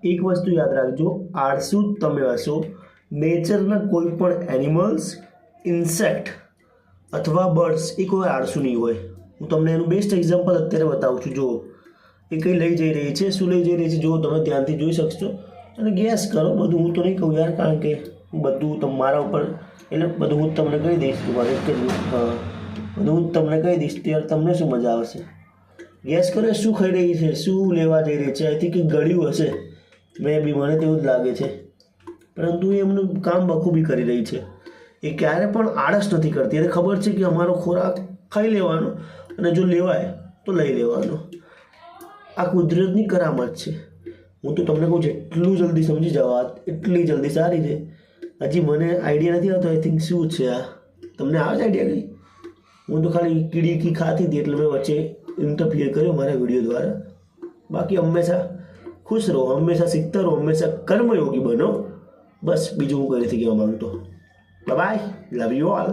એક વસ્તુ યાદ રાખજો, આળસુ જ તમે હશો નેચરના કોઈ પણ એનિમલ્સ, ઇન્સેક્ટ અથવા બર્ડ્સ એ કોઈ આળસુ નહીં હોય. હું તમને એનું બેસ્ટ એક્ઝામ્પલ અત્યારે બતાવું છું. જુઓ એ કંઈ લઈ જઈ રહી છે, શું લઈ જઈ રહી છે જુઓ, તમે ધ્યાનથી જોઈ શકશો અને ગેસ કરો. બધું હું તો નહીં કહું યાર, કારણ કે બધું તમારા ઉપર, એટલે બધું હું તમને કહી દઈશ. હા, બધું હું તમને કહી દઈશ ત્યારે તમને શું મજા આવશે. ગેસ કરો શું ખાઈ રહી છે, શું લેવા જઈ રહી છે. અહીંથી કંઈક ગળ્યું હશે, મેં બી, મને તેવું જ લાગે છે. પરંતુ એ એમનું કામ બખૂબી કરી રહી છે. એ ક્યારે પણ આળસ નથી કરતી. એને ખબર છે કે અમારો ખોરાક ખાઈ લેવાનો અને જો લેવાય તો લઈ લેવાનો. આ કુદરતની કરામત છે. હું તો તમને કહું જેટલું જલ્દી સમજી જાઓ એટલી જલ્દી સારી છે. હજી મને આઈડિયા નથી આવતો. આઈ થિંક શું છે આ, તમને આવે છે આઈડિયા કંઈ? હું તો ખાલી કીડી કી ખાતી હતી એટલે મેં વચ્ચે ઇન્ટરફિયર કર્યો મારા વિડીયો દ્વારા. બાકી હંમેશા ખુશ રહો, હંમેશા શીખતા રહો, હંમેશા કર્મયોગી બનો. બસ બીજું હું કંઈ નથી કહેવા માંગતો. Bye bye, love you all.